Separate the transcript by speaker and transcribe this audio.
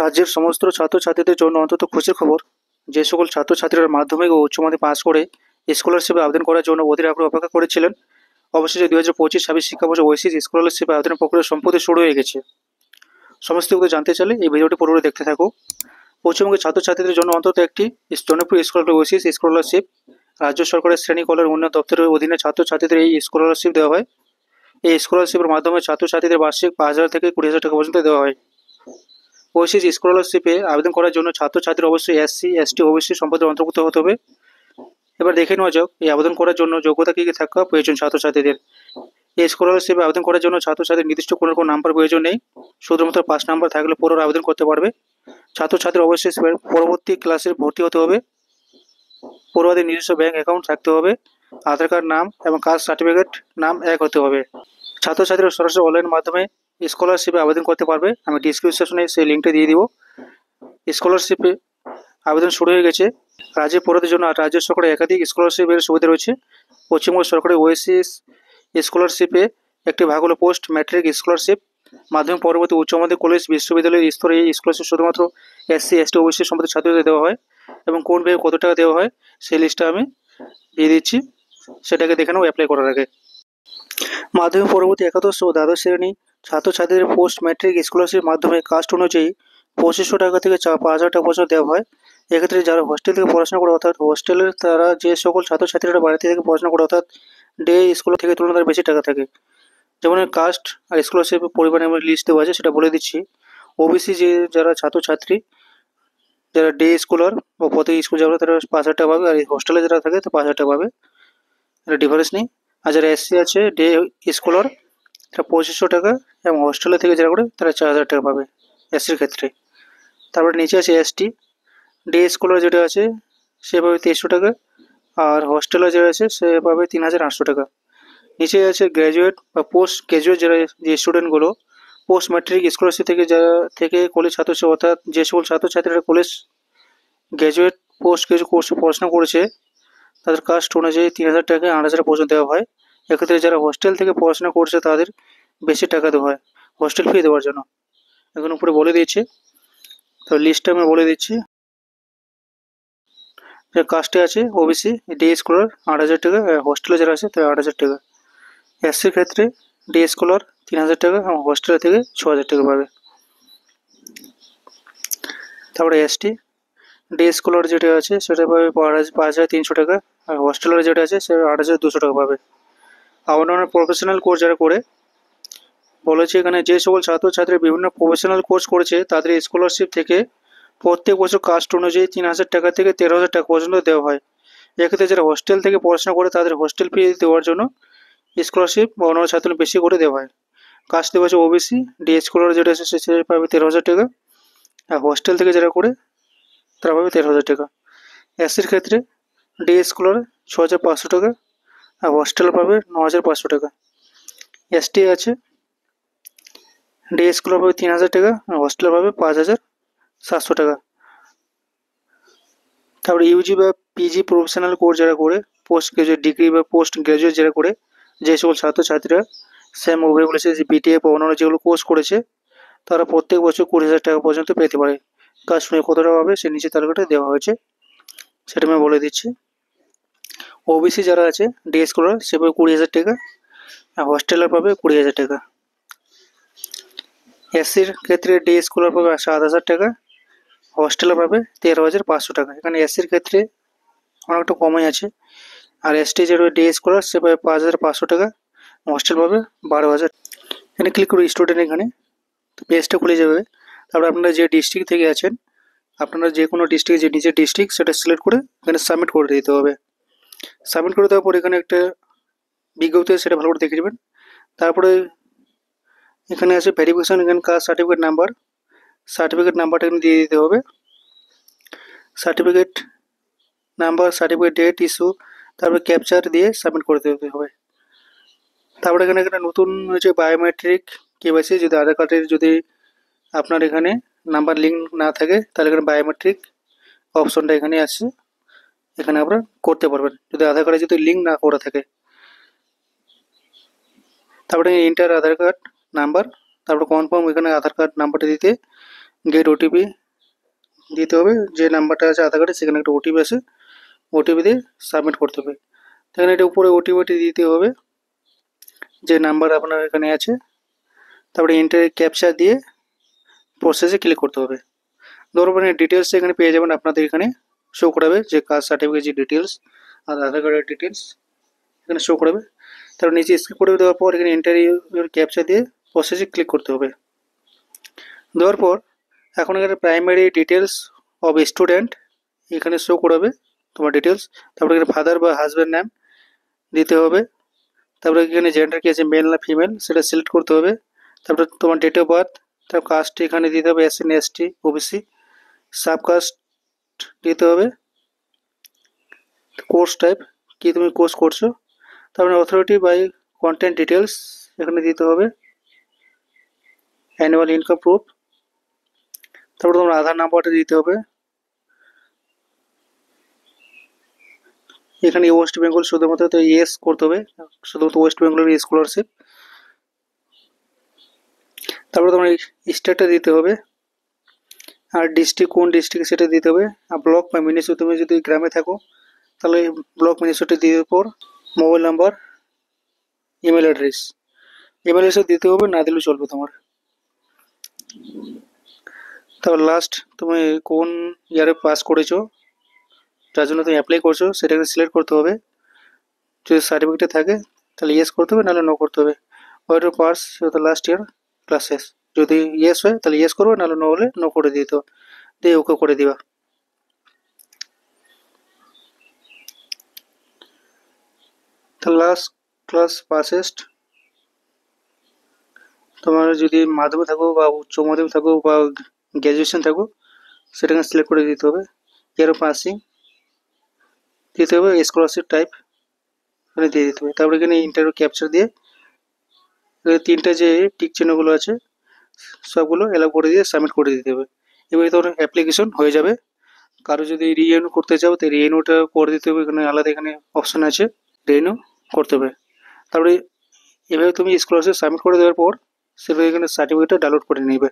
Speaker 1: রাজ্যের সমস্ত ছাত্রছাত্রীদের জন্য অন্তত খুশির খবর, যে সকল ছাত্রছাত্রীরা মাধ্যমিক ও উচ্চ মাধ্যমিক পাস করে স্কলারশিপে আবেদন করার জন্য অধীর আগ্রহে অপেক্ষা করেছিলেন, অবশেষে 2025-26 শিক্ষাবর্ষে ওয়েসিস স্কলারশিপে আবেদনের প্রক্রিয়া সম্প্রতি শুরু হয়ে গেছে। সমস্ত কিছু জানতে চাইলে এই ভিডিওটি পুরোপুরি দেখতে থাকো। পশ্চিমবঙ্গের ছাত্রছাত্রীদের জন্য অন্তত একটি জনপ্রিয় স্কলারশিপ ওয়েসিস স্কলারশিপ। রাজ্য সরকারের শ্রেণী কলের উন্নয়ন দপ্তরের অধীনে ছাত্রছাত্রীদের এই স্কলারশিপ দেওয়া হয়। এই স্কলারশিপের মাধ্যমে ছাত্রছাত্রীদের বার্ষিক 5,000 থেকে 20,000 টাকা পর্যন্ত দেওয়া হয়। ওয়েসিস স্কলারশিপে আবেদন করার জন্য ছাত্রছাত্রীরা অবশ্যই এসসি, এসটি, ওবিসি সম্প্রদায়ের অন্তর্ভুক্ত হতে হবে। এবার দেখে নেওয়া যাক এই আবেদন করার জন্য যোগ্যতা কী কী থাকা প্রয়োজন ছাত্রছাত্রীদের। এই স্কলারশিপে আবেদন করার জন্য ছাত্রছাত্রীর নির্দিষ্ট কোনো নাম্বার প্রয়োজন নেই, শুধুমাত্র 5 নাম্বার থাকলে পুরো আবেদন করতে পারবে। ছাত্রছাত্রীর অবশ্যই পরবর্তী ক্লাসে ভর্তি হতে হবে, পড়ুয়াদের নিজস্ব ব্যাংক অ্যাকাউন্ট থাকতে হবে, আধার কার্ড নাম এবং কাস্ট সার্টিফিকেট নাম এক হতে হবে। ছাত্রছাত্রীরা সরাসরি অনলাইন মাধ্যমে স্কলারশিপে আবেদন করতে পারবে। আমি ডিসক্রিপশনে সেই লিঙ্কটা দিয়ে দিব। স্কলারশিপে আবেদন শুরু হয়ে গেছে। রাজ্যের পড়ুয়াদের জন্য রাজ্য সরকারের একাধিক স্কলারশিপের সুবিধা রয়েছে। পশ্চিমবঙ্গ সরকারের ওয়েসিস স্কলারশিপে একটি ভাগ হলো পোস্ট ম্যাট্রিক স্কলারশিপ। মাধ্যমিক পরবর্তী উচ্চ মাধ্যমিক কলেজ বিশ্ববিদ্যালয়ের স্তরে এই স্কলারশিপ শুধুমাত্র এসসি, এসটি, ওবিসি সম্প্রদায়ের ছাত্রদের দেওয়া হয় এবং কোন বিভাগে কত টাকা দেওয়া হয় সেই লিস্টটা আমি দিয়ে দিচ্ছি, সেটাকে দেখে নেব অ্যাপ্লাই করার আগে। মাধ্যমিক পরবর্তী একাদশ ও দ্বাদশ শ্রেণী ছাত্রছাত্রীদের পোস্ট ম্যাট্রিক স্কলারশিপ মাধ্যমে কাস্ট অনুযায়ী 2500 টাকা থেকে 5,000 টাকা পর্যন্ত দেওয়া হয়। এক্ষেত্রে যারা হোস্টেল থেকে পড়াশোনা করে, অর্থাৎ হোস্টেলের তারা যে সকল ছাত্রছাত্রীরা বাড়িতে থেকে পড়াশোনা করে, অর্থাৎ ডে স্কুল থেকে তুলনায় বেশি টাকা থাকে। যেমন কাস্ট আর স্কলারশিপ পরিমাণে লিস্ট দেওয়া আছে, সেটা বলে দিচ্ছি। ওবিসি যে যারা ছাত্রছাত্রী, যারা ডে স্কলার বা প্রতি স্কুল যাবে তারা 5,000 টাকা পাবে, আর হোস্টেলে যারা থাকে তো 5,000 টাকা পাবে, এটা ডিফারেন্স নেই। আর যারা এসসি আছে ডে স্কলার তারা 2500 টাকা এবং হোস্টেলে থেকে যারা করে তারা 4,000 টাকা পাবে এসসির ক্ষেত্রে। তারপরে নিচে আছে এসটি, ডে স্কলার যেটা আছে সে পাবে 2300 টাকা, আর হোস্টেলে যেটা আছে সে পাবে 3,800 টাকা। নিচে আছে গ্র্যাজুয়েট বা পোস্ট গ্র্যাজুয়েট যারা যে স্টুডেন্টগুলো পোস্ট ম্যাট্রিক স্কলারশিপ থেকে যারা থেকে কলেজ ছাত্রছাত্রী, অর্থাৎ যে সকল ছাত্রছাত্রীরা কলেজ গ্র্যাজুয়েট পোস্ট গ্র্যাজুয়েট কোর্সে পড়াশোনা করেছে তাদের কাস্ট অনুযায়ী 3,000 টাকা 8,000 পর্যন্ত দেওয়া হয়। এক্ষেত্রে যারা হোস্টেল থেকে পড়াশোনা করছে তাদের বেশি টাকা দেওয়া হয় হোস্টেল ফি দেওয়ার জন্য। এখন উপরে বলে দিয়েছি, তো লিস্টটা আমি বলে দিচ্ছি। যে কাস্টে আছে ওবিসি ডে স্কলার 8,000 টাকা, হোস্টেলে যারা আছে তারা 8,000 টাকা। এসসির ক্ষেত্রে ডে স্কলার 3,000 টাকা এবং হোস্টেলে থেকে 6,000 টাকা পাবে। তারপরে এসটি ডে স্কলার যেটা আছে সেটা পাবে 5,300 টাকা, আর হোস্টেলের যেটা আছে সেটা 8,200 টাকা পাবে। আর অন্যান্য প্রফেশনাল কোর্স যারা করে বলেছে এখানে যে সকল ছাত্রছাত্রী বিভিন্ন প্রফেশনাল কোর্স করেছে তাদের স্কলারশিপ থেকে প্রত্যেক বছর কাস্ট অনুযায়ী 3,000 টাকা থেকে 13,000 টাকা পর্যন্ত দেওয়া হয়। এক্ষেত্রে যারা হোস্টেল থেকে পড়াশোনা করে তাদের হোস্টেল ফি দেওয়ার জন্য স্কলারশিপ বা অন্যান্য ছাত্র বেশি করে দেওয়া হয়। কাস্ট দেওয়া আছে ওবিসি ডে স্কলার যেটা আছে সে পাবে 13,000 টাকা, আর হোস্টেল থেকে যারা করে তারা পাবে 13,000 টাকা। এসসির ক্ষেত্রে ডে স্কলার 6,500 টাকা আর হোস্টেল পাবে 9,500 টাকা। এসটি আছে ডে স্কলার পাবে 3,000 টাকা আর হোস্টেল পাবে 5,700 টাকা। তারপরে ইউজি বা পিজি প্রফেশনাল কোর্স যারা করে, পোস্ট গ্রাজুয়েট ডিগ্রি বা পোস্ট গ্রাজুয়েট যারা করে, যে সকল ছাত্রছাত্রীরা সেম ওভাবে বলেছে যে বিটিএ বা অন্যান্য যেগুলো কোর্স করেছে তারা প্রত্যেক বছর 20,000 টাকা পর্যন্ত পেতে পারে। কাজ শুনে কত টাকা পাবে সে নিচে তালিকাটা দেওয়া হয়েছে, সেটা আমি বলে দিচ্ছি। ওবিসি যারা আছে ডে স্কলার সে পাবে 20,000 টাকা আর হোস্টেলার পাবে 20,000 টাকা। এসসির ক্ষেত্রে ডে স্কলার পাবে 7,000 টাকা, হোস্টেলে পাবে 13,500 টাকা। এখানে এসসির ক্ষেত্রে অনেকটা কমই আছে। আর এসটি যেটা ডে স্কলার সে পাবে 5,500 টাকা, হোস্টেল পাবে 12,000। এখানে ক্লিক করুন স্টুডেন্ট, এখানে তো পেজটা খুলে যাবে। তারপরে আপনারা যে ডিস্ট্রিক্ট থেকে আছেন, আপনারা যে কোনো ডিস্ট্রিক্ট যে নিজের ডিস্ট্রিক্ট সেটা সিলেক্ট করে এখানে সাবমিট করে দিতে হবে। সাবমিট করে দেওয়ার পর এখানে একটা বিজ্ঞপ্তি সেটা ভালো করে দেখে নেবেন। তারপরে এখানে আছে ভেরিফিকেশন, এখানে কাস্ট সার্টিফিকেট নাম্বারটা এখানে দিয়ে দিতে হবে। Certificate number, certificate date, issue, তারপরে ক্যাপচার দিয়ে সাবমিট করে দিতে হবে। তারপরে এখানে একটা নতুন হয়েছে বায়োমেট্রিক কেওয়াইসি। যদি আধার কার্ডের যদি আপনার এখানে নাম্বার লিঙ্ক না থাকে তাহলে এখানে বায়োমেট্রিক অপশনটা এখানে আছে, এখানে আপনারা করতে পারবেন যদি আধার কার্ডে যদি লিঙ্ক না করা থাকে। তারপরে ইন্টার আধার কার্ড নাম্বার, তারপরে কনফার্ম, এখানে আধার কার্ড নাম্বারটা দিতে গেট ওটিপি দিতে হবে, যে নাম্বারটা আছে আধার কার্ডে সেখানে একটা ওটিপি আছে, ওটিপি দিয়ে সাবমিট করতে হবে। এখানে এটা উপরে ওটিপিটি দিতে হবে যে নাম্বার আপনার এখানে আছে, তারপরে এন্টার ক্যাপচা দিয়ে প্রসেসে ক্লিক করতে হবে। ধরুন ডিটেলস এখানে পেয়ে যাবেন, আপনাদের এখানে শো করাবে যে কাস্ট সার্টিফিকেট যে ডিটেলস আর আধার কার্ডের ডিটেলস এখানে শো করাবে। তারপর নিচে স্ক্রিপ করে দেওয়ার পর এখানে এন্টার ক্যাপচা দিয়ে প্রসেসে ক্লিক করতে হবে। দেওয়ার পর এখন এখানে প্রাইমারি ডিটেলস অফ স্টুডেন্ট এখানে শো করাবে তোমার ডিটেলস। তারপরে এখানে ফাদার বা হাজব্যান্ড নাম দিতে হবে। তারপরে এখানে জেন্ডার কি আছে, মেল না ফিমেল সেটা সিলেক্ট করতে হবে। তারপরে তোমার ডেট অফ বার্থ, তারপর কাস্ট এখানে দিতে হবে এসসি না এসটি ওবিসি, সাবকাস্ট দিতে হবে, কোর্স টাইপ কি তুমি কোর্স করছো, তারপরে অথরিটি বাই কন্টেন্ট ডিটেলস এখানে দিতে হবে, অ্যানুয়াল ইনকাম প্রুফ, তারপরে তোমার আধার নাম্বারটা দিতে হবে। এখানে ওয়েস্ট বেঙ্গল শুধুমাত্র তো ইয়েস করতে হবে, শুধুমাত্র ওয়েস্ট বেঙ্গলের স্কলারশিপ। তারপরে তোমার স্টেটটা দিতে হবে, আর ডিস্ট্রিক্ট কোন ডিস্ট্রিক্ট সেটা দিতে হবে, আর ব্লক বা মিউনিসিপাল তুমি যদি গ্রামে থাকো তাহলে ব্লক মিউনিসিপালিটি দিয়ে পর mobile number, email address, email address দিতে হবে, না দিলেও চলবে তোমার। তারপর লাস্ট তুমি কোন ইয়ারে পাস করেছো যার জন্য তুমি অ্যাপ্লাই করছো সেটাকে সিলেক্ট করতে হবে। যদি সার্টিফিকেটে থাকে তাহলে ইয়েস করতে হবে, নাহলে নো করতে হবে। ওয়াইট পাস লাস্ট ইয়ার ক্লাসেস, যদি ইয়েস হয় তাহলে ইয়েস করবে, নাহলে নো হলে নো করে দিতে দিয়ে ওকে করে দিবা। তাহলে লাস্ট ক্লাস পাসেস্ট তোমার যদি মাধ্যমিক থাকো বা উচ্চ মাধ্যমিক থাকো বা গ্র্যাজুয়েশন থাকো সেটাকে সিলেক্ট করে দিতে হবে। ইয়ার পাসিং দিতে হবে, স্কলারশিপ টাইপ এখানে দিয়ে দিতে হবে। তারপরে এখানে ইন্টারভিউ ক্যাপচার দিয়ে তিনটা যে টিক চিহ্নগুলো আছে সবগুলো এলাও করে দিয়ে সাবমিট করে দিতে হবে। এবারে তোর অ্যাপ্লিকেশন হয়ে যাবে। কারো যদি রিনিউ করতে চাও তো রিনিউটা করে দিতে হবে, এখানে আলাদা এখানে অপশন আছে রিনিউ করতে হবে। তারপরে এভাবে তুমি স্কলারশিপ সাবমিট করে দেওয়ার পর সেটা এখানে সার্টিফিকেটটা ডাউনলোড করে নেবে।